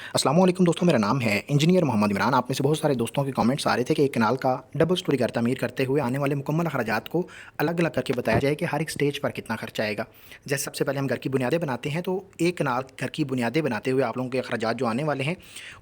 अस्सलाम वालेकुम दोस्तों, मेरा नाम है इंजीनियर मोहम्मद इमरान। आप में से बहुत सारे दोस्तों के कमेंट्स आ रहे थे कि एक कनाल का डबल स्टोरी घर तमीर करते हुए आने वाले मुकम्मल अखराजात को अलग अलग करके बताया जाए कि हर एक स्टेज पर कितना खर्चा आएगा। जैसे सबसे पहले हम घर की बुनियादें बनाते हैं, तो एक कनाल घर की बुनियादें बनाते हुए आप लोगों के अखराजात जो आने वाले हैं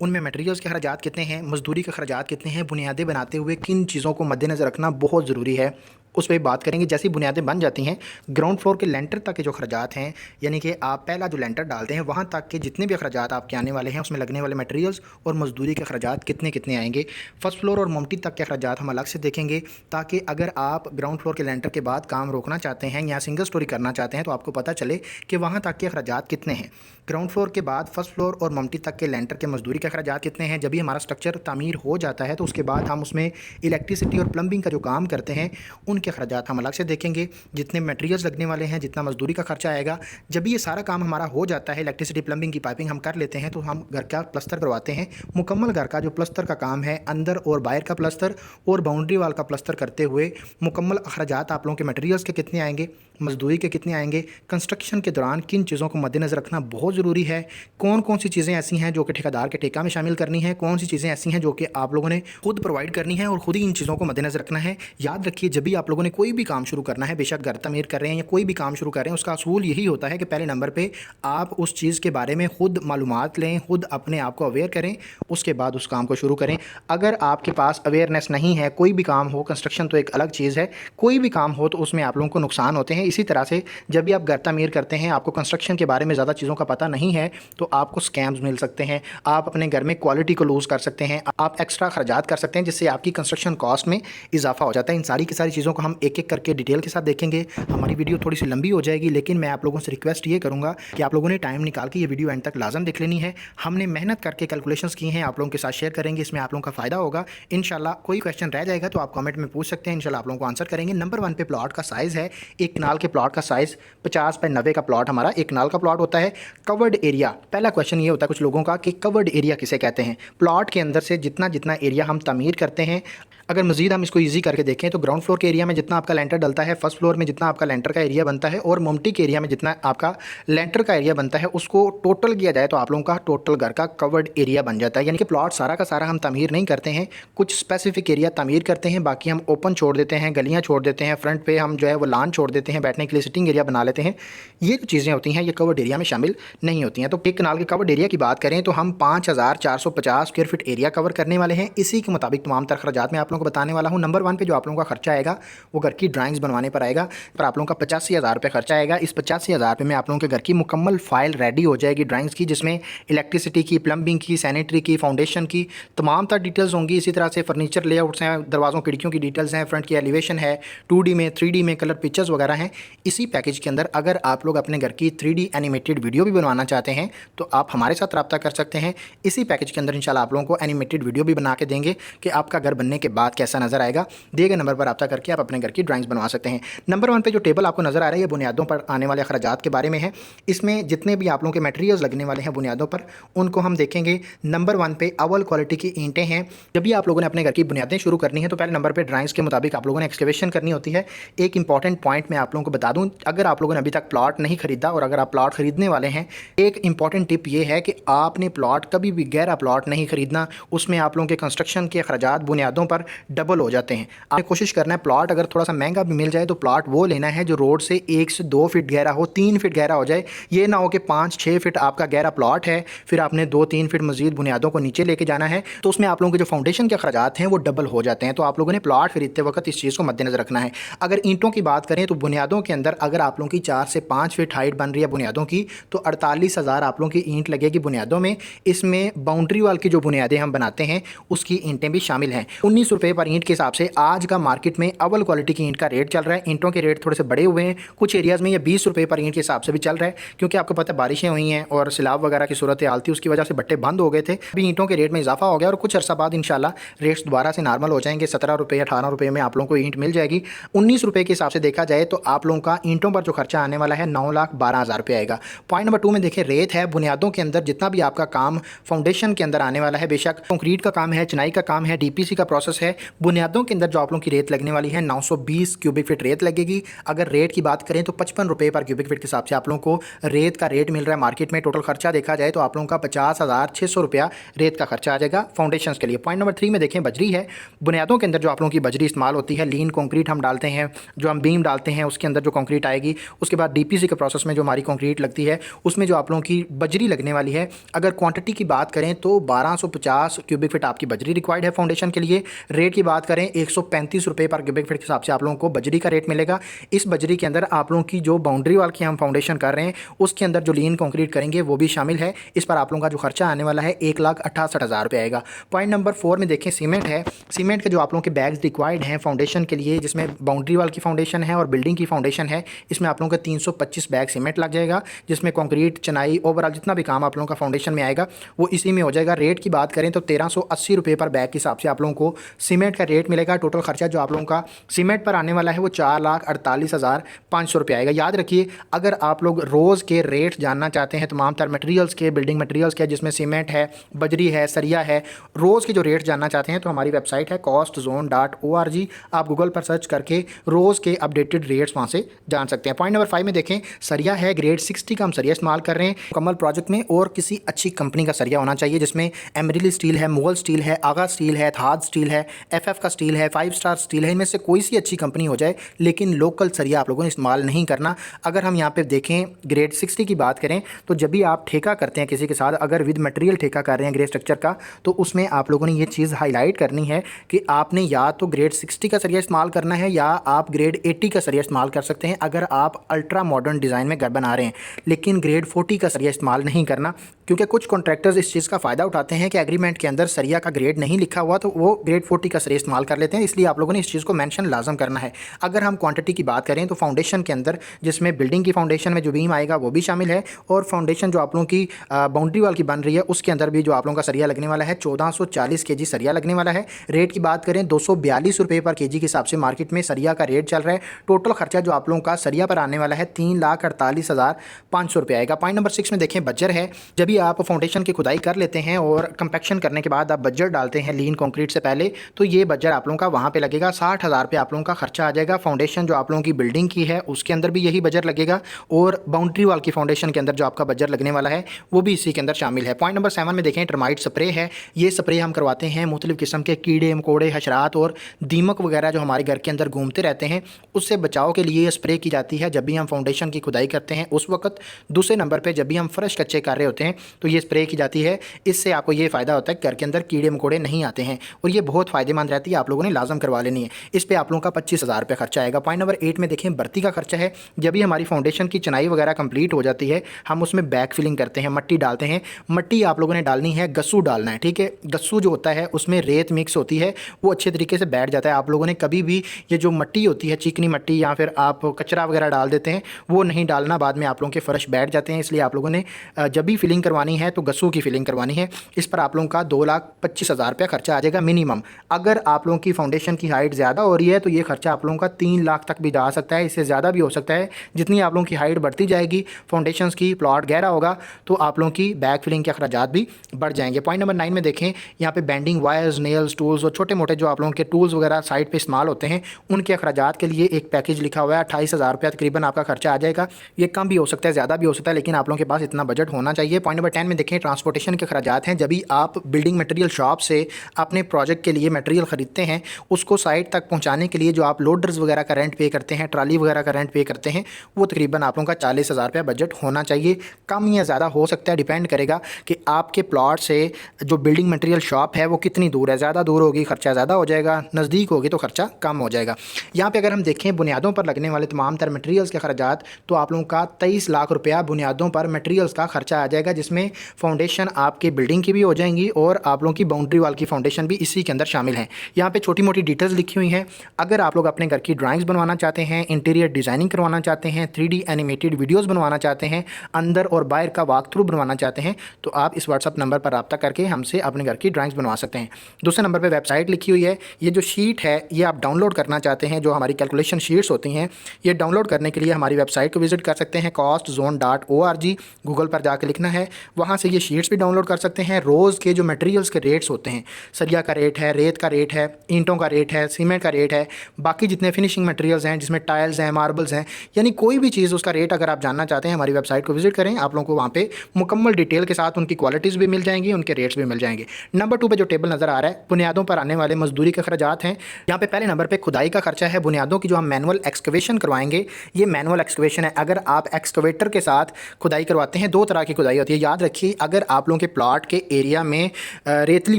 उनमें मटेरियल्स के अखराजात कितने हैं, मजदूरी के अखराजात कितने हैं, बुनियादें बनाते हुए किन चीज़ों को मद्देनज़र रखना बहुत ज़रूरी है, उस पर बात करेंगे। जैसी बुनियादें बन जाती हैं, ग्राउंड फ्लोर के लेंटर तक के जो अखराजात हैं, यानी कि आप पहला जो लेंटर डालते हैं वहाँ तक के जितने भी अखराजात आपके आने वाले हैं उसमें लगने वाले मटेरियल्स और मजदूरी के अखराजात कितने कितने आएंगे। फर्स्ट फ्लोर और ममटी तक के अखराजात हम अलग से देखेंगे, ताकि अगर आप ग्राउंड फ्लोर के लेंटर के बाद काम रोकना चाहते हैं या सिंगल स्टोरी करना चाहते हैं तो आपको पता चले कि वहाँ तक के अखराजात कितने हैं। ग्राउंड फ्लोर के बाद फर्स्ट फ्लोर और ममटी तक के लेंटर के मजदूरी के अखराजात कितने हैं। जब भी हमारा स्ट्रक्चर तामीर हो जाता है तो उसके बाद हम उसमें इलेक्ट्रिसिटी और प्लम्बिंग का जो काम करते हैं उनके अखराजात हम अलग से देखेंगे, जितने मटेरियल्स लगने वाले हैं, जितना मजदूरी का खर्चा आएगा। जब ये सारा काम हमारा हो जाता है, इलेक्ट्रिसिटी प्लम्बिंग की पाइपिंग हम कर लेते हैं, तो हम घर का प्लस्तर करवाते हैं। मुकम्मल घर का जो प्लस्तर का काम है, अंदर और बाहर का प्लस्तर और बाउंड्री वाल का प्लस्तर करते हुए मुकम्मल अखराजात आप लोगों के मटेरियल्स के कितने आएंगे, मजदूरी के कितने आएंगे, कंस्ट्रक्शन के दौरान किन चीज़ों को मद्देनज़र रखना बहुत ज़रूरी है, कौन कौन सी चीज़ें ऐसी हैं जो कि ठेकेदार के ठेका में शामिल करनी है, कौन सी चीज़ें ऐसी हैं जो कि आप लोगों ने खुद प्रोवाइड करनी है और खुद ही इन चीज़ों को मद्देनज़र रखना है। याद रखिए, जब भी आप लोगों ने कोई भी काम शुरू करना है, बेशक घर तमीर कर रहे हैं या कोई भी काम शुरू कर रहे हैं, उसका असूल यही होता है कि पहले नंबर पे आप उस चीज़ के बारे में खुद मालूमात लें, खुद अपने आप को अवेयर करें, उसके बाद उस काम को शुरू करें। अगर आपके पास अवेयरनेस नहीं है, कोई भी काम हो, कंस्ट्रक्शन तो एक अलग चीज़ है, कोई भी काम हो तो उसमें आप लोगों को नुकसान होते हैं। इसी तरह से जब भी आप घर तमीर करते हैं, आपको कंस्ट्रक्शन के बारे में ज़्यादा चीज़ों का पता नहीं है तो आपको स्कैम्स मिल सकते हैं, आप अपने घर में क्वालिटी को लूज़ कर सकते हैं, आप एक्स्ट्रा खर्चात कर सकते हैं, जिससे आपकी कंस्ट्रक्शन कॉस्ट में इजाफा हो जाता है। इन सारी की सारी चीज़ों को हम एक एक करके डिटेल के साथ देखेंगे। हमारी वीडियो थोड़ी सी लंबी हो जाएगी, लेकिन मैं आप लोगों से रिक्वेस्ट ये करूँगा कि आप लोगों ने टाइम निकाल के ये वीडियो एंड तक लाजम देख लेनी है। हमने मेहनत करके कैलकुलेशंस की हैं, आप लोगों के साथ शेयर करेंगे, इसमें आप लोगों का फ़ायदा होगा इंशाल्लाह। कोई क्वेश्चन रह जाएगा तो आप कमेंट में पूछ सकते हैं, इंशाल्लाह आप लोगों को आंसर करेंगे। नंबर 1 पे प्लॉट का साइज़ है, एक कनाल के प्लॉट का साइज़ 50 बाय 90 का प्लॉट हमारा एक कनाल का प्लॉट होता है। कवर्ड एरिया, पहला क्वेश्चन ये होता है कुछ लोगों का कि कवर्ड एरिया किसे कहते हैं। प्लॉट के अंदर से जितना जितना एरिया हम तमीर करते हैं, अगर मज़ीद हम इसको ईजी करके देखें तो ग्राउंड फ्लोर के एरिया में जितना आपका लेंटर डलता है, फर्स्ट फ्लोर में जितना आपका लेंटर का एरिया बनता है और ममटी के एरिया में जितना आपका लेंटर का एरिया बनता है, उसको टोटल किया जाए तो आप लोगों का टोटल घर का कवर्ड एरिया बन जाता है। यानी कि प्लॉट सारा का सारा हम तमीर नहीं करते हैं, कुछ स्पेसिफिक एरिया तमीर करते हैं, बाकी हम ओपन छोड़ देते हैं, गलियाँ छोड़ देते हैं, फ्रंट पे हम जो है वो लान छोड़ देते हैं, बैठने के लिए सिटिंग एरिया बना लेते हैं। ये जो चीज़ें होती हैं ये कवर्ड एरिया में शामिल नहीं होती हैं। तो एक कनाल के कवर्ड एरिया की बात करें तो हम 5450 स्क्वायर फीट एरिया कवर करने वाले हैं। इसी के मुताबिक तमाम तर खर्चात मैं आप लोगों को बताने वाला हूँ। नंबर 1 पे जो आप लोगों का खर्चा आएगा वो घर की ड्राइंग्स बनवाने पर आएगा, पर आप लोगों का 85,000 रुपये खर्चा आएगा। इस 85,000 रुपये में आप लोगों के घर की मुकम्मल फाइल रेडी हो जाएगी ड्राइंग्स की, जिसमें इलेक्ट्रिसिटी की, प्लम्बिंग की, सैनिटरी की, फाउंडेशन की तमाम तर डिटेल्स होंगी। इसी तरह से फर्नीचर लेआउट्स हैं, दरवाज़ों खिड़कियों की डिटेल्स हैं, फ्रंट की एलिवेशन है, 2D में 3D में कलर पिक्चर्स वगैरह हैं। इसी पैकेज के अंदर अगर आप लोग अपने घर की 3D एनिमेटेड वीडियो भी बनवाना चाहते हैं तो आप हमारे साथ रब्ता कर सकते हैं। इसी पैकेज के अंदर इंशाल्लाह आप लोगों को एनिमेटेड वीडियो भी बना के देंगे कि आपका घर बनने के बाद कैसा नज़र आएगा। दिए गए नंबर पर रब्ता करके आप अपने घर की ड्राइंग्स बनवा सकते हैं। नंबर 1 पे जो टेबल आपको नज़र आ रहा है ये बुनियादों पर आने वाले अखराजात के बारे में है। इसमें जितने भी आप लोगों के मटेरियल्स लगने वाले हैं बुनियादों पर, उनको हम देखेंगे। नंबर 1 पे अव्वल क्वालिटी की ईंटें हैं। जब भी आप लोगों ने अपने घर की बुनियादें शुरू करनी है तो पहले नंबर पर ड्राइंग्स के मुताबिक आप लोगों ने एक्सकेवेशन करनी होती है। एक इंपॉर्टेंट पॉइंट मैं आप लोगों को बता दूँ, अगर आप लोगों ने अभी तक प्लॉट नहीं खरीदा और अगर आप प्लॉट खरीदने वाले हैं, एक इंपॉर्टेंट टिप ये है कि आपने प्लॉट कभी भी गहरा प्लॉट नहीं खरीदना, उसमें आप लोगों के कंस्ट्रक्शन के अखराजात बुनियादों पर डबल हो जाते हैं। आपने कोशिश करना है प्लॉट अगर थोड़ा सा महंगा भी मिल जाए तो प्लॉट वो लेना है जो रोड से 1 से 2 फीट गहरा हो, 3 फीट गहरा हो जाए। ये ना हो कि 5-6 फीट आपका गहरा प्लॉट है, फिर आपने 2-3 फीट मजीद बुनियादों को नीचे लेके जाना है, तो उसमें आप लोगों के जो फाउंडेशन के अखराजात हैं वो डबल हो जाते हैं। तो आप लोगों ने प्लॉट खरीदते वक्त इस चीज़ को मद्देनजर रखना है। अगर ईंटों की बात करें तो बुनियादों के अंदर अगर आप लोगों की 4 से 5 फीट हाइट बन रही है बुनियादों की, तो 48,000 आप लोगों की ईंट लगेगी बुनियादों में। इसमें बाउंड्री वाल की जो बुनियादें हम बनाते हैं उसकी ईंटें भी शामिल हैं। 19 रुपये पर ईंट के हिसाब से आज का मार्केट में अव्वल क्वालिटी की ईंट का रेट चल रहा है। ईंटों के रेट थोड़े से बड़े हुए हैं, कुछ एरियाज़ में ये 20 रुपये पर ईंट के हिसाब से भी चल रहा है, क्योंकि आपको पता है बारिशें हुई हैं और सैलाब वगैरह की सूरत हाल थी, उसकी वजह से बट्टे बंद हो गए थे। अभी ईंटों के रेट में इजाफा हो गया और कुछ अर्सा बाद इंशाल्लाह रेट्स दोबारा से नॉर्मल हो जाएंगे। 17 रुपये 18 रुपये में आप लोगों को ईंट मिल जाएगी। 19 रुपये के हिसाब से देखा जाए तो आप लोगों का ईंटों पर जो खर्चा आने वाला है 9,12,000 रुपये आएगा। पॉइंट नंबर 2 में देखें रेत है, बुनियादों के अंदर जितना भी आपका काम फाउंडेशन के अंदर आने वाला है, बेशक कंक्रीट का काम है, चिनाई का काम है, डीपीसी का प्रोसेस है, बुनियादों के अंदर जो आप लोगों की रेत लगने वाली है 920 क्यूबिक फीट रेत लगेगी। अगर रेट की बात करें तो 55 रुपये पर क्यूबिक फीट के हिसाब से आप लोगों को रेत का रेट मिल रहा है मार्केट में। टोटल खर्चा देखा जाए तो आप लोगों का 50,600 रुपया रेत का खर्चा आ जाएगा फाउंडेशन के लिए। पॉइंट नंबर 3 में देखें बजरी है, बुनियादों के अंदर जो आप लोगों की बजरी इस्तेमाल होती है, लीन कंक्रीट हम डालते हैं, जो हम बीम डालते हैं उसके अंदर जो कंक्रीट आएगी, उसके बाद डीपीसी के प्रोसेस में जो हमारी कंक्रीट लगती है उसमें जो आप लोगों की बजरी लगने वाली है, अगर क्वांटिटी की बात करें तो 1250 क्यूबिक फीट आपकी बजरी रिक्वायर्ड है फाउंडेशन के लिए। रेट की बात करें 135 रुपये पर क्यूबिक फीट के हिसाब से आप लोगों को बजरी का रेट मिलेगा। इस बजरी के अंदर आप लोगों की जो बाउंड्री वाल की हम फाउंडेशन कर रहे हैं उसके अंदर जो लीन कंक्रीट करेंगे वो भी शामिल है। इस पर आप लोगों का जो खर्चा आने वाला है 1,68,000 रुपये आएगा। पॉइंट नंबर 4 में देखें सीमेंट है, सीमेंट के जो आप लोगों के बैग्स रिक्वायर्ड हैं फाउंडेशन के लिए, जिसमें बाउंड्री वाल की फाउंडेशन है और बिल्डिंग की फाउंडेशन है, इसमें आप लोगों का 325 बैग सीमेंट लग जाएगा, जिसमें कंक्रीट, चिनाई, ओवरऑल जितना भी काम आप लोगों का फाउंडेशन में आएगा वो इसी में हो जाएगा। रेट की बात करें तो 1,380 रुपये पर बैग के हिसाब से आप लोगों को सीमेंट का रेट मिलेगा। टोटल खर्चा जो आप लोगों का सीमेंट पर आने वाला है वो 4,48,500 रुपये आएगा। याद रखिए, अगर आप लोग रोज़ के रेट जानना चाहते हैं तमाम तर मटेरियल्स के, बिल्डिंग मटेरियल्स के, जिसमें सीमेंट है, बजरी है, सरिया है, रोज़ के जो रेट जानना चाहते हैं तो हमारी वेबसाइट है costzone.org। आप गूगल पर सर्च करके रोज़ के अपडेटेड रेट्स वहाँ से जान सकते हैं। पॉइंट नंबर 5 में देखें सरिया है, ग्रेड 60 का हम सरिया इस्तेमाल कर रहे हैं मुकम्मल प्रोजेक्ट में, और किसी अच्छी कंपनी का सरिया होना चाहिए जिसमें एमरिल स्टील है, मुगल स्टील है, आगा स्टील है, थाद स्टील है, एफएफ का स्टील है, 5 स्टार स्टील है, इनमें से कोई सी अच्छी कंपनी हो जाए, लेकिन लोकल सरिया आप लोगों ने इस्तेमाल नहीं करना। अगर हम यहाँ पे देखें ग्रेड 60 की बात करें तो जब भी आप ठेका करते हैं किसी के साथ, अगर विद मटेरियल ठेका कर रहे हैं ग्रेड स्ट्रक्चर का, तो उसमें आप लोगों ने ये चीज़ हाईलाइट करनी है कि आपने या तो ग्रेड 60 का सरिया इस्तेमाल करना है या आप ग्रेड 80 का सरिया इस्तेमाल कर सकते हैं अगर आप अल्ट्रा मॉडर्न डिज़ाइन में घर बना रहे हैं, लेकिन ग्रेड 40 का सरिया इस्तेमाल नहीं करना, क्योंकि कुछ कॉन्ट्रैक्टर्स इस चीज़ का फ़ायदा उठाते हैं कि एग्रीमेंट के अंदर सरिया का ग्रेड नहीं लिखा हुआ तो वो ग्रेड 40 का सरिया इस्तेमाल कर लेते हैं। इसलिए आप लोगों ने इस चीज़ को मेंशन लाजम करना है। अगर हम क्वांटिटी की बात करें तो फाउंडेशन के अंदर, जिसमें बिल्डिंग की फाउंडेशन में जो बीम आएगा वो भी शामिल है, और फाउंडेशन जो आप लोगों की बाउंड्री वाल की बन रही है उसके अंदर भी जो आप लोगों का सरिया लगने वाला है 1440 kg सरिया लगने वाला है। रेट की बात करें 242 रुपये पर kg के हिसाब से मार्केट में सरिया का रेट चल रहा है। टोटल खर्चा जो आप लोगों का सरिया पर आने वाला है 3,48,500 रुपये आएगा। पॉइंट नंबर 6 में देखें बज्जर है, जब भी आप फाउंडेशन की खुदाई कर लेते हैं और कंपैक्शन करने के बाद आप बज्जर डालते हैं लीन कंक्रीट से पहले, तो ये बज्जर आप लोगों का वहाँ पे लगेगा। 60,000 रुपये आप लोगों का खर्चा आ जाएगा। फाउंडेशन जो आप लोगों की बिल्डिंग की है उसके अंदर भी यही बज्जर लगेगा, और बाउंड्री वाल की फाउंडेशन के अंदर जो आपका बज्जर लगने वाला है वो भी इसी के अंदर शामिल है। पॉइंट नंबर 7 में देखें टर्माइट स्प्रे है, ये स्प्रे हम करवाते हैं मुख्तलिफ़ किस्म के कीड़े मकोड़े, हशरात और दीमक वगैरह जो हमारे घर के अंदर घूमते रहते हैं उससे बचाव के लिए स्प्रे की जाती है जब भी हम फाउंडेशन की खुदाई करते हैं उस वक्त। दूसरे नंबर पर जब भी हम फ्रेश कच्चे कर रहे होते हैं तो ये स्प्रे की जाती है। इससे आपको ये फ़ायदा होता है घर के अंदर कीड़े मकोड़े नहीं आते हैं, और ये बहुत फ़ायदेमंद रहती है, आप लोगों ने लाजम करवा लेनी है। इस पर आप लोगों का 25,000 रुपये खर्चा आएगा। पॉइंट नंबर 8 में देखें बर्ती का खर्चा है, जब भी हमारी फाउंडेशन की चिनाई वगैरह कंप्लीट हो जाती है हम उसमें बैक फिलिंग करते हैं, मट्टी डालते हैं। मट्टी आप लोगों ने डालनी है, गस्सू डालना है, ठीक है। गस्सू जो होता है उसमें रेत मिक्स होती है, वो अच्छे तरीके से बैठ जाता है। आप लोगों ने कभी भी ये जो मट्टी होती है, चिकनी मट्टी या फिर आप कचरा वगैरह डाल देते हैं, वो नहीं डालना, बाद में आप लोगों के फ़र्श बैठ जाते हैं। इसलिए आप लोगों ने जब भी फिलिंग करवानी है तो गस्सू की फिलिंग करवानी है। इस पर आप लोगों का 2,25,000 रुपया खर्चा आ जाएगा मिनिमम। अगर आप लोगों की फाउंडेशन की हाइट ज़्यादा हो रही है तो ये खर्चा आप लोगों का 3 लाख तक भी जा सकता है, इससे ज़्यादा भी हो सकता है। जितनी आप लोगों की हाइट बढ़ती जाएगी, फाउंडेशन की प्लॉट गहरा होगा, तो आप लोगों की बैक फिलिंग के अखराजात भी बढ़ जाएंगे। पॉइंट नंबर 9 में देखें, यहाँ पे बेंडिंग वायर्स, नेल्स, टूल्स और छोटे मोटे जो आप लोगों के टूल्स वगैरह साइड पे इस्तेमाल होते हैं उनके अखराजात के लिए एक पैकेज लिखा हुआ है। 28,000 रुपया तकरीबन आपका खर्चा आ जाएगा। ये कम भी हो सकता है, ज़्यादा भी हो सकता है, लेकिन आप लोगों के पास इतना बजट होना चाहिए। पॉइंट नंबर 10 में देखें ट्रांसपोर्टेशन के अखराजात हैं। जब भी आप बिल्डिंग मटेरियल शॉप से अपने प्रोजेक्ट के लिए मटेरियल ख़रीदते हैं, उसको साइट तक पहुँचाने के लिए जो आप लोडर्स वगैरह का रेंट पे करते हैं, ट्राली वगैरह का रेंट पे करते हैं, वो तकरीबन आप लोगों का 40,000 रुपया बजट होना चाहिए। कम या ज़्यादा हो सकता है, डिपेंड करेगा कि आपके प्लॉट से जो बिल्डिंग मटेरियल शॉप है वो कितनी दूर है। ज़्यादा दूर होगी खर्चा ज़्यादा हो जाएगा, नज़दीक होगी तो खर्चा कम हो जाएगा। यहाँ पे अगर हम देखें बुनियादों पर लगने वाले तमाम तर मटेरियल्स के खर्चात, तो आप लोगों का 23 लाख रुपया बुनियादों पर मटेरियल्स का खर्चा आ जाएगा, जिसमें फाउंडेशन आपके बिल्डिंग की भी हो जाएंगी और आप लोगों की बाउंड्री वाल की फाउंडेशन भी इसी के अंदर शामिल है। यहाँ पे छोटी मोटी डिटेल्स लिखी हुई हैं। अगर आप लोग अपने घर की ड्राइंग्स बनवाना चाहते हैं, इंटीरियर डिज़ाइनिंग करवाना चाहते हैं, 3D एनिमेटेड वीडियोज़ बनवाना चाहते हैं, अंदर और बाहर का वॉक थ्रू बनवाना चाहते हैं, तो आप इस व्हाट्सअप नंबर पर रब्ता करके हमसे अपने घर की ड्राइंग्स बनवा सकते हैं। दूसरे नंबर पे वेबसाइट लिखी हुई है। ये जो शीट है ये आप डाउनलोड करना चाहते हैं, जो हमारी कैलकुलेशन शीट्स होती हैं, ये डाउनलोड करने के लिए हमारी वेबसाइट को विजिट कर सकते हैं costzone.org। गूगल पर जाकर लिखना है, वहाँ से ये शीट्स भी डाउनलोड कर सकते हैं। रोज़ के जो मटेरियल्स के रेट्स होते हैं, सरिया का रेट है, रेत का रेट है, ईंटों का रेट है, सीमेंट का रेट है, बाकी जितने फिनिशिंग मटेरियल्स हैं जिसमें टाइल्स हैं, मार्बल्स हैं, यानी कोई भी चीज़ उसका रेट अगर आप जानना चाहते हैं हमारी वेबसाइट को विजिट करें। आप लोगों को वहाँ पे मुकम्मल डिटेल के साथ उनकी क्वालिटीज़ भी मिल जाएंगी, उनके रेट्स भी मिल जाएंगे। नंबर 2 पे जो टेबल नज़र आ रहा है, बुनियादों पर आने वाले मजदूरी के खर्चात हैं। यहाँ पे पहले नंबर पे खुदाई का खर्चा है। बुनियादों की जो हम मैनुअल एक्सकवेशन करवाएंगे, ये मैनुअल एक्सकवेशन है। अगर आप एक्सकवेटर के साथ खुदाई करवाते हैं, दो तरह की खुदाई होती है, याद रखिए। अगर आप लोगों के प्लॉट के एरिया में रेतली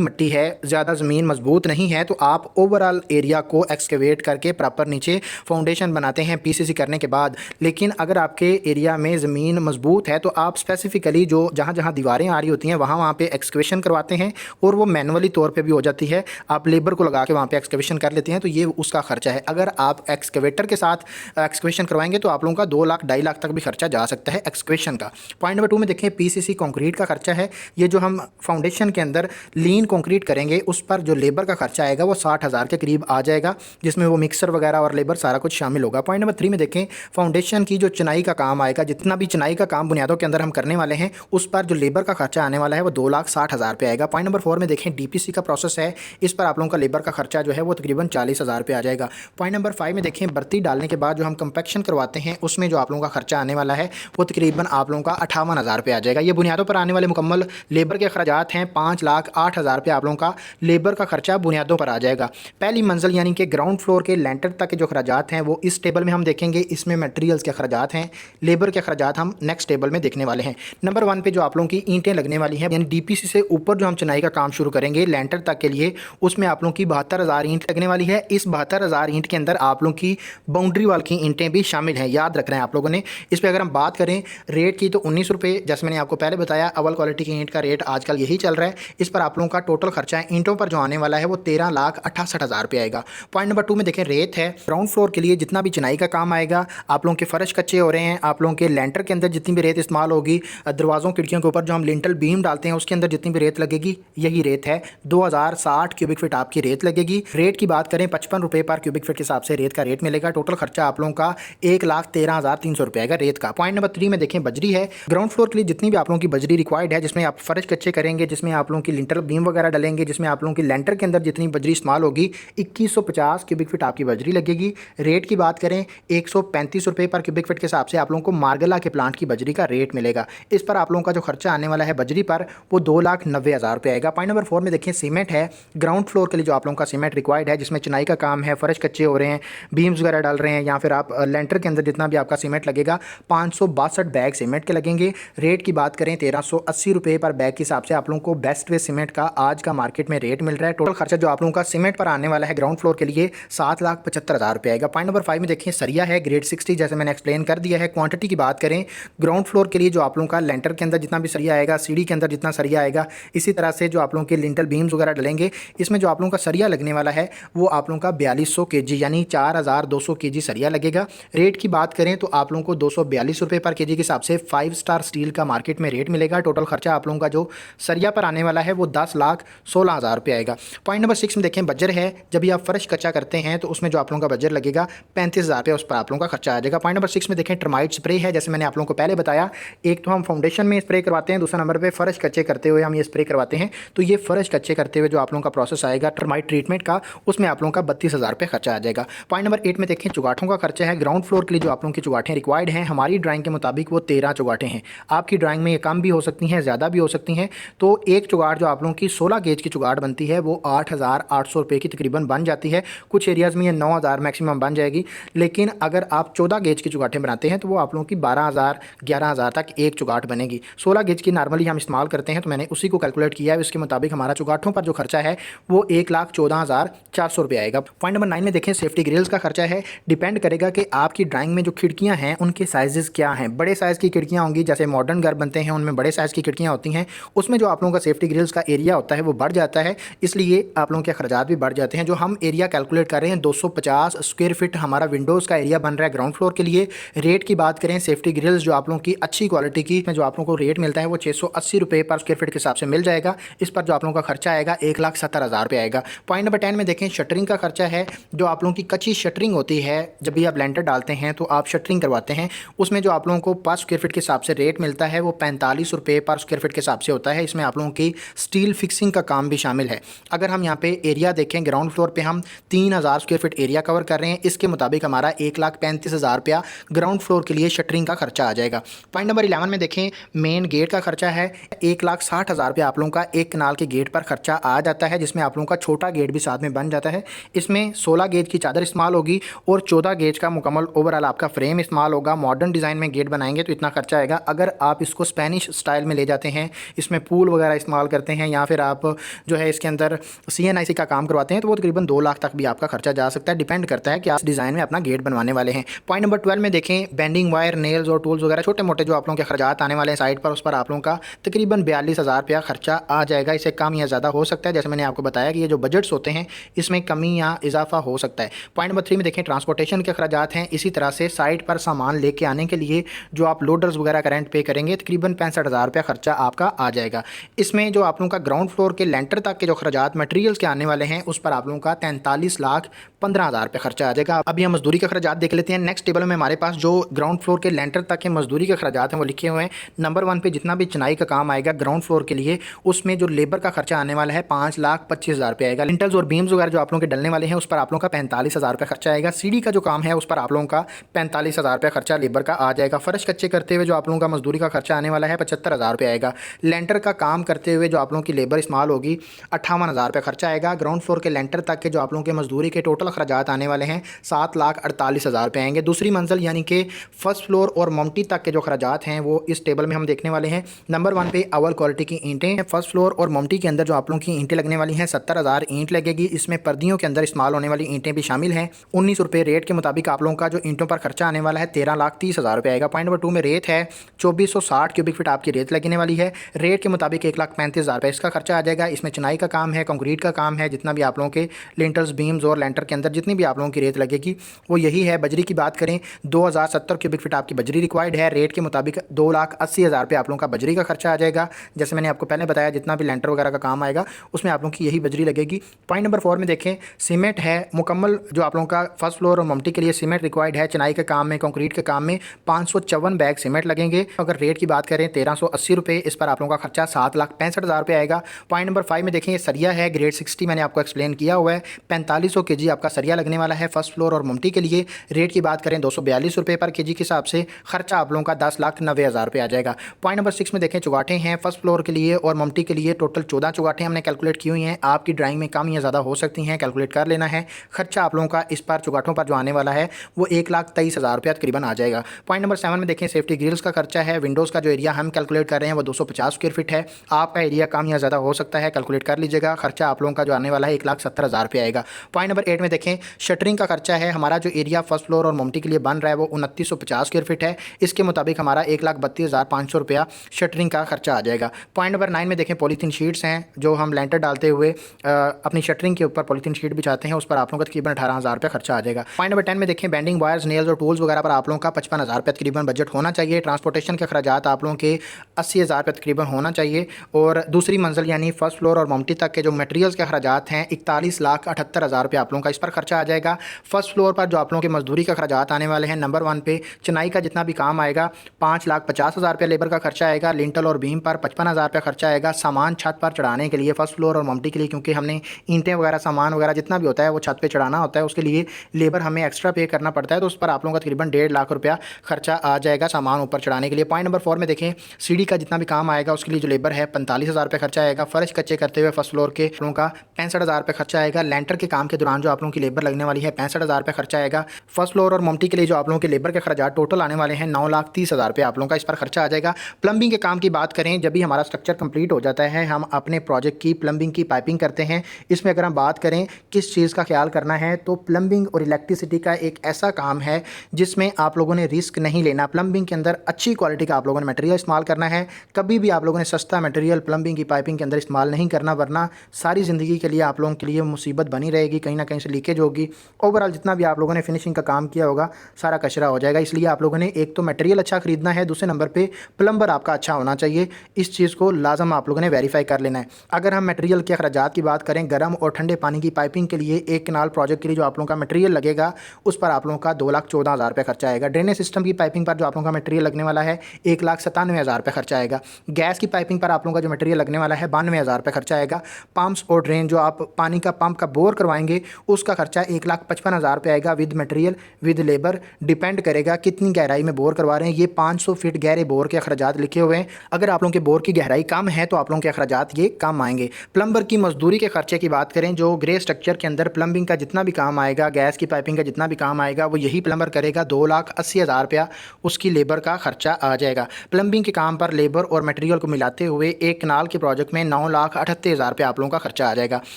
मिट्टी है, ज़्यादा ज़मीन मजबूत नहीं है, तो आप ओवरऑल एरिया को एक्सकवेट करके प्रॉपर नीचे फाउंडेशन बनाते हैं पीसीसी करने के बाद। लेकिन अगर आपके एरिया में ज़मीन मजबूत है तो आप स्पेसिफिकली जो जहाँ जहाँ दीवारें आ रही होती हैं वहाँ पे एक्सकवेशन करवाते हैं, और वो मैनुअली तौर पे भी हो जाती है। आप लेबर को लगा के वहाँ पे एक्सकवेशन कर लेते हैं, तो ये उसका खर्चा है। अगर आप एक्सकवेटर के साथ एक्सकवेशन करवाएंगे तो आप लोगों का 2 लाख 2.5 लाख तक भी खर्चा जा सकता है एक्सकवेशन का। पॉइंट नंबर 2 में देखें, पीसीसी कंक्रीट का खर्चा है। ये जो हम फाउंडेशन के अंदर लीन कंक्रीट करेंगे उस पर जो लेबर का खर्चा आएगा वो 60,000 के करीब आ जाएगा, जिसमें वो मिक्सर वगैरह और लेबर सारा कुछ शामिल होगा। पॉइंट नंबर 3 में देखें, फाउंडेशन की जो चिनाई का काम आएगा, जितना भी चिनाई का काम बुनियादों के अंदर हम करने वाले हैं उस पर जो लेबर का खर्चा आने वाला है वो 2,60,000 रुपये आएगा। पॉइंट नंबर 4 में देखें, डीपीसी का प्रोसेस है, इस पर आप लोगों का लेबर का खर्चा जो है वो तकरीबन 40,000 रुपये आ जाएगा। पॉइंट नंबर 5 में देखें, बर्ती डालने के बाद जो हम कंपैक्शन करवाते हैं उसमें जो आप लोगों का खर्चा आने वाला है वो तकरीबन आप लोगों का 58,000 रुपये आ जाएगा। ये बुनियादों पर आने वाले मुकम्मल लेबर के खर्चात हैं। 5,08,000 रुपये आप लोगों का लेबर का खर्चा बुनियादों पर आ जाएगा। पहली मंजिल यानी कि ग्राउंड फ्लोर के लेंटर तक के जो खर्चात हैं वो इस टेबल में हम देखेंगे। इसमें मटेरियल्स के खर्चात हैं, लेबर के खर्चात हम नेक्स्ट टेबल में देखने वाले हैं। नंबर 1 पे जो आप लोगों की ईंटें लगने वाली हैं, यानी डीपीसी से ऊपर जो हम चिनाई का काम शुरू करेंगे लेंटर तक के लिए, उसमें आप लोगों की 72,000 ईंट लगने वाली है। इस 72,000 ईंट के अंदर आप लोगों की बाउंड्री वाल की ईंटें भी शामिल हैं, याद रखना है आप लोगों ने। इस पर अगर हम बात करें रेट की तो 19 रुपये, जैसे मैंने आपको पहले बताया, अव्वल क्वालिटी की ईंट का रेट आजकल यही चल रहा है। इस पर आप लोगों का टोटल खर्चा है ईंटों पर जो आने वाला है वो 13,68,000 रुपये आएगा। पॉइंट नंबर 2 में देखें, रेत है। ग्राउंड फ्लोर के लिए जितना भी चिनाई का काम आएगा, आप लोगों के फर्श कच्चे हो रहे हैं, आप लोगों के लेंटर के अंदर जितनी भी रेत इस्तेमाल होगी, दरवाज़ों खिड़कियों के ऊपर जो हम लिंटल बीम डालते हैं उसके अंदर जितनी भी रेत लगेगी, यही रेत है। 2,060 क्यूबिक फीट आपकी रेत लगेगी। रेट की बात करें, 55 रुपये पर क्यूबिक फीट के हिसाब से रेत का रेट मिलेगा। टोटल खर्चा आप लोगों का 1,13,300 रुपये आएगा रेत का। पॉइंट नंबर 3 में देखें, बजरी है। ग्राउंड फ्लोर के लिए जितनी भी आप लोगों की बजरी रिक्वायर्ड है, जिसमें आप फर्श कच्चे करेंगे, जिसमें आप लोगों की लिंटल बीम वगैरह डलेंगे, जिसमें आप लोगों की लेंटर के अंदर जितनी बजरी इस्तेमाल होगी, 2150 क्यूबिक फीट आपकी बजरी लगेगी। रेट की बात करें, 135 रुपये पर क्यूबिक फीट के हिसाब से आप लोगों को मार्गला के प्लांट की बजरी का रेट मिलेगा। इस पर आप लोगों का जो खर्चा आने वाला है बजरी पर वो 2,90,000 रुपये आएगा। पॉइंट नंबर 4 में देखिए, सीमेंट है। ग्राउंड फ्लोर के लिए जो आप लोगों का सीमेंट रिक्वायर्ड है, जिसमें चिनाई का काम है, फर्श कच्चे हो रहे हैं, बीम्स वगैरह डाल रहे हैं, या फिर आप लेंटर के अंदर जितना भी आपका सीमेंट लगेगा, 562 बैग सीमेंट के लगेंगे। रेट की बात करें, 1,380 रुपये पर बैग के हिसाब से आप लोगों को बेस्ट वे सीमेंट का आज का मार्केट में रेट मिल रहा है। टोटल खर्चा जो आप लोगों का सीमेंट पर आने वाला है ग्राउंड फ्लोर के लिए 7,75,000 रुपये आएगा। पॉइंट नंबर 5 में देखिए, सरिया है ग्रेड 60, जैसे मैंने एक्सप्लेन कर दिया है। क्वांटिटी की बात करें, ग्राउंड फ्लोर के लिए जो आप लोगों का लेंटर के अंदर जितना भी सरिया आएगा, सीढ़ी के अंदर जितना सरिया आएगा, इसी तरह से जो आप लोगों के लिंटल बीम्स वगैरह डलेंगे, इसमें जो आप लोगों का सरिया लगने वाला है वो आप लोगों का 4,200 kg यानी 4,200 kg सरिया लगेगा। रेट की बात करें तो आप लोगों को 242 रुपये पर केजी के हिसाब से 5 स्टार स्टील का मार्केट में रेट मिलेगा। टोटल खर्चा आप लोगों का जो सरिया पर आने वाला है वो 10,16,000 रुपये आएगा। पॉइंट नंबर 6 में देखें, बजर है। जब भी आप फर्श कच्चा करते हैं तो उसमें जो आप लोगों का बजर लगेगा 35,000 रुपये, उस पर आप लोगों का खर्चा आ जाएगा। पॉइंट नंबर 6 में देखें, टर्माइट स्प्रे है। जैसे मैंने आप लोगों को पहले बताया, एक तो हम फाउंडेशन में स्प्रे करवाते हैं, दूसरा नंबर पे फर्श कच्चे करते हुए हम ये स्प्रे करवाते हैं। तो ये फर्श कच्चे करते हुए जो आप लोगों का प्रोसेस आएगा टर्माइट ट्रीटमेंट का, उसमें आप लोगों का 32,000 रुपये खर्चा आ जाएगा। पॉइंट नंबर 8 में देखें, चुगाठों का खर्चा है। ग्राउंड फ्लोर के लिए जो आप लोगों की चुगाठें रिक्वायर्ड हैं, हमारी ड्राइंग के मुताबिक वो 13 चुगाठें हैं। आपकी ड्राइंग में ये कम भी हो सकती हैं, ज़्यादा भी हो सकती हैं। तो एक चुगाड़ जो आप लोगों की 16 गेज की चुगाड़ बनती है वो 8,800 रुपये की तकरीबन बन जाती है। कुछ एरियाज़ में ये 9,000 मैक्सिमम बन जाएगी। लेकिन अगर आप 14 गेज की चुगाठें बनाते हैं तो वो आप लोगों की 12,000 11,000 तक एक चुगाट बनेगी। 16 गेज की नॉर्मली हम इस्तेमाल करते हैं, तो मैंने उसी को कैलकुलेट किया है। इसके मुताबिक हमारा चुगाठों पर जो खर्चा है वो 1,14,400 रुपये आएगा। पॉइंट नंबर 9 में देखें, सेफ्टी ग्रिल्स का खर्चा है। डिपेंड करेगा कि आपकी ड्राइंग में जो खिड़कियाँ हैं उनके साइजेस क्या हैं। बड़े साइज़ की खिड़कियाँ होंगी, जैसे मॉडर्न घर बनते हैं उनमें बड़े साइज़ की खिड़कियाँ होती हैं, उसमें जो आप लोगों का सेफ्टी ग्रिल्स का एरिया होता है वो बढ़ जाता है, इसलिए आप लोगों के खर्चात भी बढ़ जाते हैं। जो हम एरिया कैलकुलेट कर रहे हैं 250 स्क्वायर फीट हमारा विंडोज़ का एरिया बन रहा है ग्राउंड फ्लोर के लिए। रेट की बात करें, सेफ्टी ग्रिल्स जो आप लोगों की अच्छी क्वालिटी की जो आप लोगों को रेट मिलता है वो 680 रुपये पर स्क्वायर फीट के हिसाब से मिल जाएगा। इस पर जो आप लोगों का खर्चा आएगा 1,70,000 रुपये आएगा। पॉइंट नंबर 10 में देखें, शटरिंग का खर्चा है। जो आप लोगों की कच्ची शटरिंग होती है, जब भी आप लेंटर डालते हैं तो आप शटरिंग करवाते हैं, उसमें जो आप लोगों को पर स्क्वायर फीट के हिसाब से रेट मिलता है वो 45 रुपये पर स्क्वायर फीट के हिसाब से होता है। इसमें आप लोगों की स्टील फिक्सिंग का काम भी शामिल है। अगर हम यहाँ पे एरिया देखें, ग्राउंड फ्लोर पे हम 3000 स्क्वायर फीट एरिया कवर कर रहे हैं, इसके मुताबिक हमारा 1,35,000 रुपया ग्राउंड फ्लोर के लिए शटरिंग का खर्चा आ जाएगा। पॉइंट नंबर 11 में देखें, मेन गेट का खर्चा है 1,60,000 रुपया आप लोगों का एक कनाल के गेट पर खर्चा आ जाता है, जिसमें आप लोगों का छोटा गेट भी साथ में बन जाता है। इसमें 16 गेज की चादर इस्तेमाल होगी और 14 गेज का मुकम्मल ओवरऑल आपका फ्रेम इस्तेमाल होगा। मॉडर्न डिज़ाइन में गेट बनाएंगे तो इतना खर्चा आएगा। अगर आप इसको स्पेनिश स्टाइल में ले जाते हैं, इसमें पूल वगैरह इस्तेमाल करते हैं या फिर आप जो है इसके अंदर CNIC का काम करवाते हैं तो वो तकरीबन 2 लाख तक भी आपका खर्चा जा सकता है। डिपेंड करता है कि आप डिज़ाइन में अपना गेट बनवाने वाले हैं। पॉइंट नंबर 12 में देखें, बेंडिंग वायर, नेल्स और टूल्स वगैरह छोटे मोटे जो आप लोगों के खर्चात आने वाले हैं साइड पर, उस पर आप लोगों का तकरीबन 42,000 रुपया खर्चा आ जाएगा। इससे कम या ज़्यादा हो सकता है। जैसे मैंने आपको बताया कि ये जो बजट्स होते हैं इसमें कमी या इजाफा हो सकता है। पॉइंट नंबर 3 में देखें, ट्रांसपोर्टेशन के खर्चात हैं। इसी तरह से साइट पर सामान लेके आने के लिए जो आप लोडर्स वगैरह का रेंट पे करेंगे तकरीबन 65,000 रुपया खर्चा आपका आ जाएगा। इसमें जो आप लोगों का ग्राउंड फ्लोर के लेंटर तक के जो खर्चात मटेरियल्स के आने वाले हैं उस पर आप लोगों का 43,15,000 रुपया खर्चा आ जाएगा। अभी हम मजदूरी के खर्चात देख लेते हैं। नेक्स्ट टेबल में हमारे पास जो ग्राउंड फ्लोर के लेंटर तक के मजदूरी के खर्चात हैं वो लिखे हुए हैं। नंबर 1 पे जितना भी चिनाई का काम आएगा ग्राउंड फ्लोर के लिए, उसमें जो लेबर का खर्चा आने वाला है 5,25,000 रुपया आएगा। लिंटल्स और बीम्स वगैरह जो आप लोगों के डलने वाले हैं उस पर आप लोगों का 45,000 रुपया खर्चा आएगा। सीढ़ी का जो काम है उस पर आप लोगों का 45,000 रुपया खर्चा लेबर का आ जाएगा। फर्श कच्चे करते हुए जो आप लोगों का मजदूरी का खर्चा आने वाला है 75,000 रुपया आएगा। लेंटर का काम करते हुए जो आप लोगों की लेबर इस्तेमाल होगी 58,000 रुपया खर्चा आएगा। ग्राउंड फ्लोर के लेंटर तक के जो आप लोगों के मजदूरी के टोटल खर्चात आने वाले हैं 7,48,000 रुपये आएंगे। दूसरी मंजिल यानी कि फर्स्ट फ्लोर और ममटी तक के जो खर्चात हैं वो इस टेबल में हम देखने वाले हैं। नंबर 1 पे अव्वल क्वालिटी की ईंटें, फर्स्ट फ्लोर और ममटी के अंदर जो आप लोगों की ईंटें लगने वाली हैं 70,000 ईंट लगेगी। इसमें पर्दियों के अंदर इस्तेमाल होने वाली ईंटें भी शामिल हैं। 19 रुपये रेट के मुताबिक आप लोगों का जो ईंटों पर खर्चा आने वाला है 13,30,000 रुपये आएगा। पॉइंट नंबर 2 में रेत है 2460 क्यूबिक फीट आपकी रेत लगने वाली है। रेट के मुताबिक 1,35,000 रुपये इसका खर्चा आ जाएगा। इसमें चिनाई का काम है, कंक्रीट का काम है, जितना भी आप लोगों के लिंटल्स, बीम्स और लेंटर के अंदर जितनी भी आप लोगों की रेत लगेगी वो यही है। बजरी की बात करें 2,070 क्यूबिक फीट आपकी बजरी रिक्वायर्ड है। रेट के मुताबिक 2,80,000 रुपये आप लोगों का बजरी का खर्चा आ जाएगा। जैसे मैंने आपको पहले बताया जितना भी लेंटर वगैरह का काम आएगा उसमें आप लोगों की यही बजरी लगेगी। पॉइंट नंबर 4 में देखें, सीमेंट है मुकम्मल जो आप लोगों का फर्स्ट फ्लोर और ममटी के लिए सीमेंट रिक्वायर्ड है। चिनाई के काम में, कंक्रीट के काम में 554 बैग सीमेंट लगेंगे। अगर रेट की बात करें 1,380 रुपये, इस पर आप लोगों का खर्चा 7,65,000 रुपये आएगा। पॉइंट नंबर 5 में देखें, सरिया है ग्रेड 60, मैंने आपको एक्सप्लेन किया हुआ है। 4500 kg आपका सरिया लगने वाला है फर्स्ट फ्लोर और ममटी के लिए। रेट की बात करें 242 रुपये पर kg के हिसाब से खर्चा आप लोगों का 10,90,000 रुपये आ जाएगा। पॉइंट नंबर 6 में देखें, चुगाटें हैं फर्स्ट फ्लोर के लिए और ममटी के लिए टोटल 14 चुगाटें हमने कैलकुलेट की हुई हैं। आपकी ड्राइंग में कम या ज़्यादा हो सकती हैं, कैलकुलेट कर लेना है। खर्चा आप लोगों का इस पर चुगाटों पर जो आने वाला है वो 1,23,000 रुपया तकरीबन आ जाएगा। पॉइंट नंबर 7 में देखें, सेफ्टी ग्रिल्स का खर्चा है। विंडोज़ का जो एरिया हम कैलकुलेट कर रहे हैं वो 250 स्क्वायर फीट है। आपका एरिया कम या ज़्यादा हो सकता है, कैलकुलेट कर लीजिएगा। खर्चा आप लोगों का जो आने वाला है 1,70,000 रुपया आएगा। पॉइंट नंबर 8 में देखें, शटरिंग का खर्चा है। हमारा जो एरिया फर्स्ट फ्लोर और ममटी के लिए बन रहा है वो 2,950 स्क्वायर फीट है। इसके मुताबिक हमारा 1,32,500 रुपया शटरिंग का खर्चा आ जाएगा। पॉइंट नंबर 9 में देखें, पॉलीथीन शीट्स हैं जो हम लेंटर डालते हुए अपनी शटरिंग के ऊपर पॉलीथीन शीट बिछाते हैं, उस पर आप लोगों का तकरीबन 18,000 रुपया खर्चा आ जाएगा। पॉइंट नंबर 10 में देखें, बेंडिंग वायर्स, नेल्स और टूल्स वगैरह पर आप लोगों का 55,000 रुपया तकरीबन बजट होना चाहिए। ट्रांसपोर्टेशन के खर्चात आप लोगों के 80,000 रुपये तकरीबन होना चाहिए। और दूसरी मंजिल यानी फर्स्ट फ्लोर और ममटी तक के जो मटेरियल्स के खर्चात हैं 41,78,000 रुपये आप लोगों का इस पर खर्चा आ जाएगा। फर्स्ट फ्लोर पर जो आप लोगों के मजदूरी का खर्चात आने वाले हैं, नंबर 1 पे चिनाई का जितना भी काम आएगा 5,50,000 रुपये लेबर का खर्चा आएगा। लिंटल और बीम पर 55,000 रुपया खर्चा आएगा। सामान छत पर चढ़ाने के लिए फर्स्ट फ्लोर और ममटी के लिए, क्योंकि हमने ईंटें वगैरह, सामान वगैरह जितना भी होता है वो छत पे चढ़ाना होता है, उसके लिए लेबर हमें एक्स्ट्रा पे करना पड़ता है, तो उस पर आप लोगों का तकरीबन 1.5 लाख रुपया खर्चा आ जाएगा सामान ऊपर चढ़ाने के लिए। पॉइंट नंबर 4 में देखें, सीढ़ी का जितना भी काम आएगा उसके लिए जो लेबर है 45,000 रुपये खर्चा आएगा। फर्श कच्चे करते हुए फर्स्ट फ्लोर के लोगों का 65,000 रुपये खर्चा आएगा। लेंटर के काम के दौरान जो आप लोगों की लेबर लगने वाली है 65,000 रुपये खर्चा आएगा। फर्स्ट फ्लोर और ममटी के लिए जो आप लोगों के लेबर के खर्चा टोटल आने वाले हैं 9,30,000 रुपये आप लोगों का इस पर खर्चा आ जाएगा। प्लम्बिंग के काम की बात करें, जब भी हमारा स्ट्रक्चर कंप्लीट हो जाता है हम अपने प्रोजेक्ट की प्लम्बिंग की पाइपिंग करते हैं। इसमें अगर हम बात करें किस चीज़ का ख्याल करना है, तो प्लम्बिंग और इलेक्ट्रिसिटी का एक ऐसा काम है जिसमें आप लोगों ने रिस्क नहीं लेना। प्लम्बिंग के अंदर अच्छी क्वालिटी का आप लोगों ने मटेरियल इस्तेमाल करना है। कभी भी आप लोगों ने सस्ता मटेरियल प्लम्बिंग की पाइपिंग के अंदर इस्तेमाल नहीं करना, वरना सारी ज़िंदगी के लिए आप लोगों के लिए मुसीबत बनी रहेगी, कहीं ना कहीं से लीकेज होगी। ओवरऑल जितना भी आप लोगों ने फिनिशिंग का काम किया होगा सारा कचरा हो जाएगा। इसलिए आप लोगों ने एक तो मटेरियल अच्छा खरीदना है, दूसरे नंबर पे प्लम्बर आपका अच्छा होना चाहिए। इस चीज़ को लाजम आप लोगों ने वेरीफाई कर लेना है। अगर हम मटेरियल के अखराजात की बात करें, गर्म और ठंडे पानी की पाइपिंग के लिए एक कनाल प्रोजेक्ट के लिए जो आप लोगों का मटेरियल लगेगा उस पर आप लोगों का 2,14,000 रुपये खर्चा आएगा। ड्रेनेज सिस्टम की पाइपिंग पर जो आप लोगों का मटेरियल लगने वाला है 1,97,000 रुपये खर्चा आएगा। गैस की पाइपिंग पर आप लोगों का जो मटेरियल लगने वाला है 92,000 रुपये खर्चा आएगा। पंप्स और ड्रेन जो आप पानी का पंप का बोर करवाएंगे उसका खर्चा 1,55,000 रुपये आएगा with material with labour. Depend करेगा कितनी गहराई में बोर करवा रहे हैं। ये 500 फीट गहरे बोर के अखराजात लिखे हुए हैं। अगर आप लोगों के बोर की गहराई कम है तो आप लोगों के अखराजात ये कम आएंगे। प्लम्बर की मजदूरी के खर्चे की बात करें, जो ग्रे स्ट्रक्चर के अंदर प्लम्बिंग का जितना भी काम आएगा, गैस की पाइपिंग का जितना भी काम आएगा, वो यही प्लम्बर करेगा। 2,80,000 रुपया उसकी लेबर का खर्चा आ जाएगा। प्लम्बिंग के काम पर लेबर और मटेरियल को मिलाते हुए एक कनाल के प्रोजेक्ट में 9,38,000 रुपया आप लोगों का खर्चा आ जाएगा।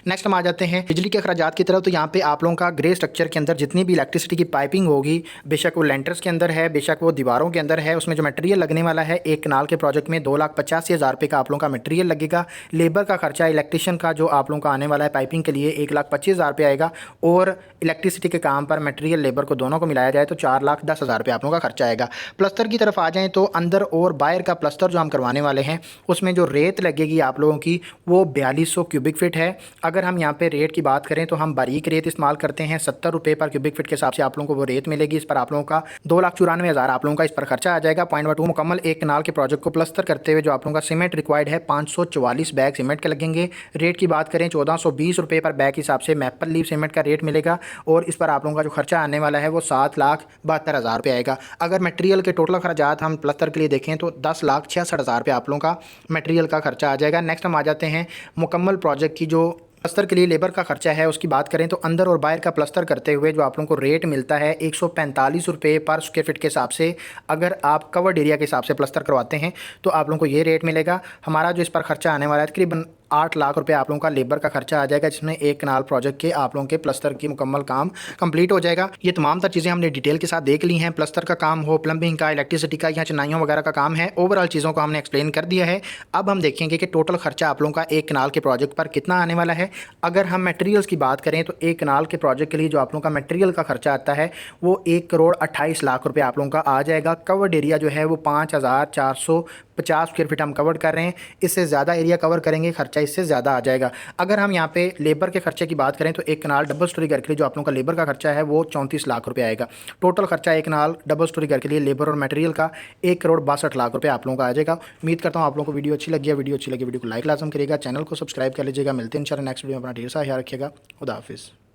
नेक्स्ट हम आ जाते हैं बिजली के अखराजात की तरफ। तो यहाँ पे आप लोगों का ग्रे स्ट्रक्चर के अंदर जितनी भी इलेक्ट्रिसिटी की पाइपिंग होगी, बेशक वो लेंटर्स के अंदर है, बेशक वो दीवारों के अंदर है, उसमें जो मटेरियल लगने वाला है एक कनाल के प्रोजेक्ट में 2,85,000 रुपये का आप लोगों का मटेरियल लगेगा। लेबर का खर्चा इलेक्ट्रिशियन का जो आप लोगों का आने वाला है पाइपिंग के लिए 1,25,000 रुपये आएगा। और इलेक्ट्रिसिटी के काम पर मटेरियल लेबर को दोनों को मिलाया जाए तो 4,10,000 रुपये आप लोगों का खर्चा आएगा। प्लस्तर की तरफ आ जाएँ तो अंदर और बाहर का प्लस्तर जो हम करवाने वाले हैं उसमें जो रेत लगेगी आप लोगों की वो 4,200 क्यूबिक फीट है। अगर हम यहाँ पे रेट की बात करें तो हम बारीक रेत इस्तेमाल करते हैं। 70 रुपये पर क्यूबिक फीट के हिसाब से आप लोगों को वो रेत मिलेगी। इस पर आप लोगों का 2,94,000 आप लोगों का इस पर खर्चा आ जाएगा। पॉइंट नंबर 2, मुकम्मल एक कनाल के प्रोजेक्ट को प्लस्तर करते हुए जो आप लोगों का सीमेंट रिक्वायर्ड है 544 बैग सीमेंट के लगेंगे। रेट की बात करें 1,420 रुपये पर बैग के हिसाब से मैपल लीफ सीमेंट का रेट मिलेगा। और इस पर आप लोगों का जो खर्चा आने वाला है वो 7,72,000 रुपये आएगा। अगर मटेरियल के टोटल खर्चात हम प्लस्तर के लिए देखें तो 10,66,000 रुपये आप लोगों का मटेरियल का खर्चा आ जाएगा। नेक्स्ट हम आ जाते हैं मुकम्मल प्रोजेक्ट की जो प्लस्तर के लिए लेबर का खर्चा है उसकी बात करें तो अंदर और बाहर का प्लस्तर करते हुए जो आप लोगों को रेट मिलता है 145 रुपये पर स्क्वायर फीट के हिसाब से। अगर आप कवर्ड एरिया के हिसाब से प्लस्तर करवाते हैं तो आप लोगों को ये रेट मिलेगा। हमारा जो इस पर खर्चा आने वाला है तकरीबन 8 लाख रुपये आप लोगों का लेबर का खर्चा आ जाएगा, जिसमें एक कनाल प्रोजेक्ट के आप लोगों के प्लस्तर की मुकम्मल काम कंप्लीट हो जाएगा। ये तमाम तर चीज़ें हमने डिटेल के साथ देख ली हैं। प्लस्तर का काम हो, प्लम्बिंग का, इलेक्ट्रिसिटी का या चिनाइयों वगैरह का काम है, ओवरऑल चीज़ों को हमने एक्सप्लेन कर दिया है। अब हम देखेंगे कि टोटल खर्चा आप लोगों का एक कनाल के प्रोजेक्ट पर कितना आने वाला है। अगर हम मटेरियल्स की बात करें तो एक कनाल के प्रोजेक्ट के लिए जो आप लोगों का मटेरियल का खर्चा आता है वो 1,28,00,000 रुपये आप लोगों का आ जाएगा। कवर्ड एरिया जो है वो 5,450 स्क्वायर फीट हम कवर कर रहे हैं। इससे ज़्यादा एरिया कवर करेंगे खर्चा इससे ज़्यादा आ जाएगा। अगर हम यहाँ पे लेबर के खर्चे की बात करें तो एक कनाल डबल स्टोरी घर के लिए जो आप लोगों का लेबर का खर्चा है वो 34 लाख रुपये आएगा। टोटल खर्चा एक कनाल डबल स्टोरी घर के लिए लेबर और मटेरियल का 1,62,00,000 रुपये आप लोगों का आ जाएगा। उम्मीद करता हूँ आप लोगों को वीडियो अच्छी लगी है। वीडियो अच्छी लगी वीडियो को लाइक लाजम करिएगा, चैनल को सब्सक्राइब कर लीजिएगा। मिलते हैं इंशाल्लाह नेक्स्ट वीडियो में। अपना ढेर सारा ख्याल रखिएगा। खुदा हाफिज़।